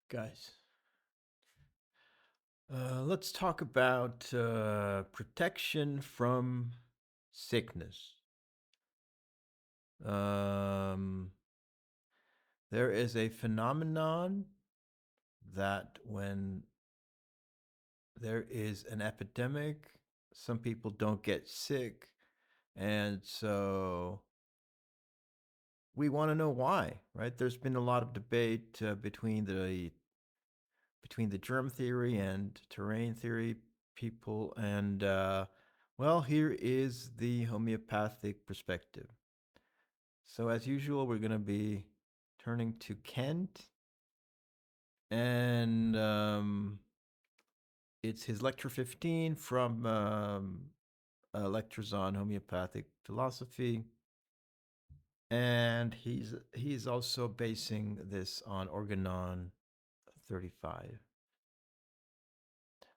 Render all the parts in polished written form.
Guys, let's talk about protection from sickness. Um, there is a phenomenon that when there is an epidemic, some people don't get sick, and so we want to know why, right? There's been a lot of debate between the germ theory and terrain theory people. And, well, here is the homeopathic perspective. So, as usual, we're going to be turning to Kent, and it's his lecture 15 from Lectures on Homeopathic Philosophy. And he's also basing this on Organon 35.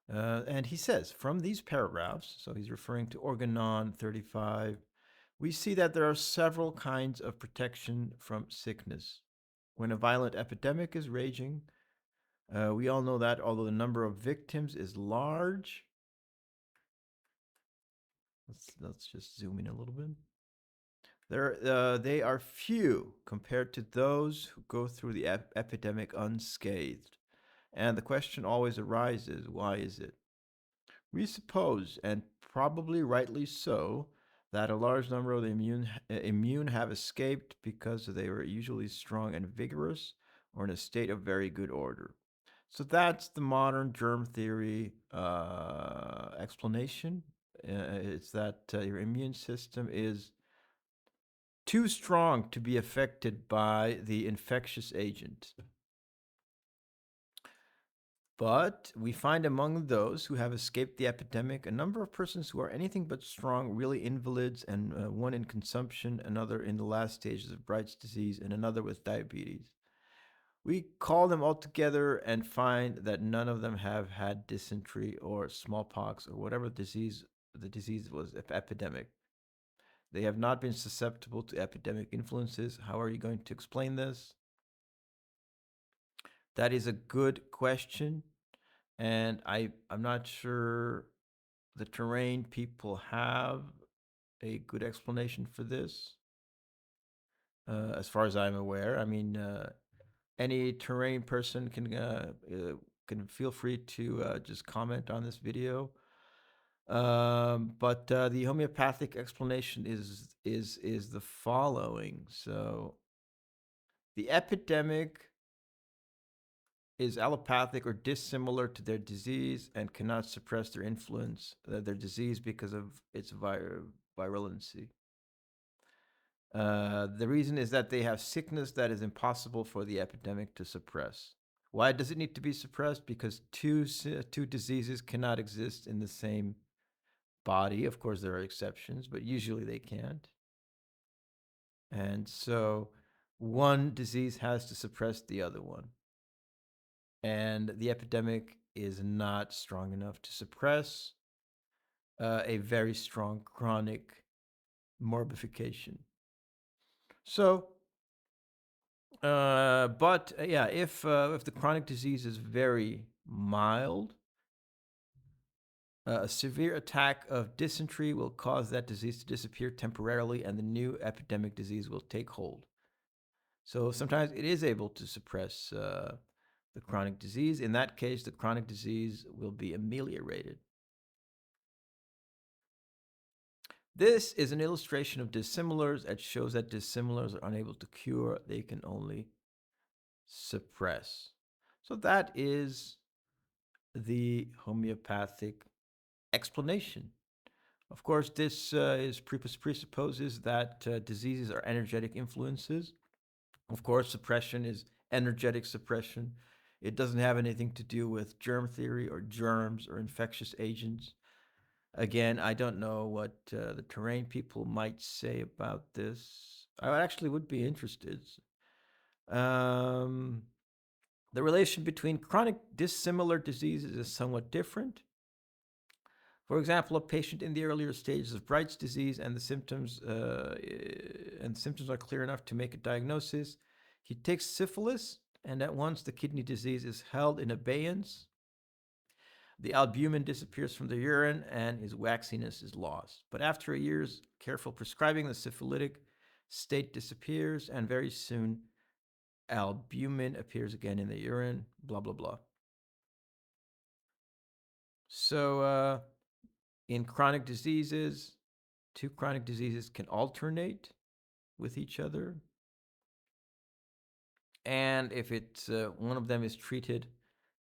And he says, from these paragraphs, so he's referring to Organon 35, we see that there are several kinds of protection from sickness. When a violent epidemic is raging, we all know that although the number of victims is large, let's just zoom in a little bit. They are few compared to those who go through the epidemic unscathed. And the question always arises, why is it? We suppose, and probably rightly so, that a large number of the immune have escaped because they were usually strong and vigorous or in a state of very good order. So that's the modern germ theory explanation. It's that your immune system is too strong to be affected by the infectious agent. But we find among those who have escaped the epidemic a number of persons who are anything but strong, really invalids, and one in consumption, another in the last stages of Bright's disease, and another with diabetes. We call them all together and find that none of them have had dysentery or smallpox or whatever disease the disease was epidemic. They have not been susceptible to epidemic influences. How are you going to explain this? That is a good question, and I'm not sure the terrain people have a good explanation for this. As far as I'm aware, I mean, any terrain person can feel free to just comment on this video. But the homeopathic explanation is the following. So the epidemic is allopathic or dissimilar to their disease and cannot suppress their influence, their disease, because of its virulency. The reason is that they have sickness that is impossible for the epidemic to suppress. Why does it need to be suppressed? Because two diseases cannot exist in the same body. Of course, there are exceptions, but usually they can't. And so one disease has to suppress the other one. And the epidemic is not strong enough to suppress a very strong chronic morbification. So, yeah, if the chronic disease is very mild, a severe attack of dysentery will cause that disease to disappear temporarily, and the new epidemic disease will take hold. So sometimes it is able to suppress the chronic disease. In that case, the chronic disease will be ameliorated. This is an illustration of dissimilars that shows that dissimilars are unable to cure, they can only suppress. So that is the homeopathic explanation. Of course, this presupposes that diseases are energetic influences. Of course, suppression is energetic suppression. It doesn't have anything to do with germ theory or germs or infectious agents. Again, I don't know what the terrain people might say about this. I actually would be interested. Um, the relation between chronic dissimilar diseases is somewhat different. For example, a patient in the earlier stages of Bright's disease and the symptoms are clear enough to make a diagnosis. He takes syphilis And that once the kidney disease is held in abeyance, the albumin disappears from the urine and his waxiness is lost. But after a year's careful prescribing, the syphilitic state disappears, and very soon albumin appears again in the urine, blah, blah, blah. So, in chronic diseases, two chronic diseases can alternate with each other. And if it's one of them is treated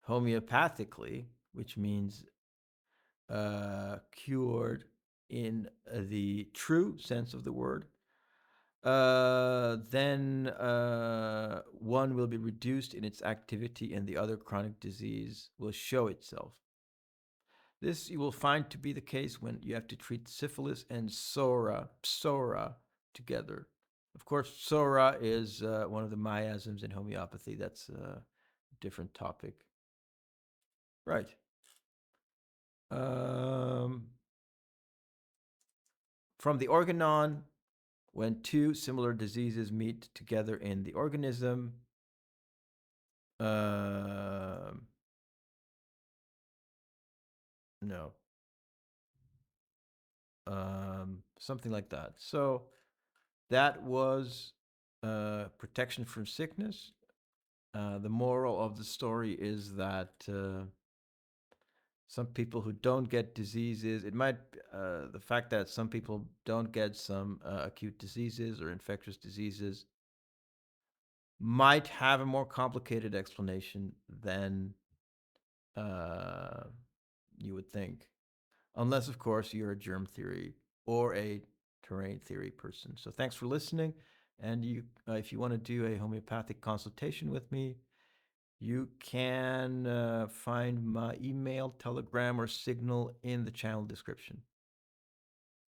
homeopathically, which means cured in the true sense of the word, then one will be reduced in its activity and the other chronic disease will show itself. This you will find to be the case when you have to treat syphilis and psora together. Of course, psora is one of the miasms in homeopathy. That's a different topic. Right. Um, from the organon, when two similar diseases meet together in the organism, no, something like that. So that was protection from sickness. The moral of the story is that some people who don't get diseases, it might, the fact that some people don't get some acute diseases or infectious diseases might have a more complicated explanation than uh, you would think. Unless, of course, you're a germ theory or a terrain theory person. So thanks for listening. And if you want to do a homeopathic consultation with me, you can find my email, Telegram, or Signal in the channel description.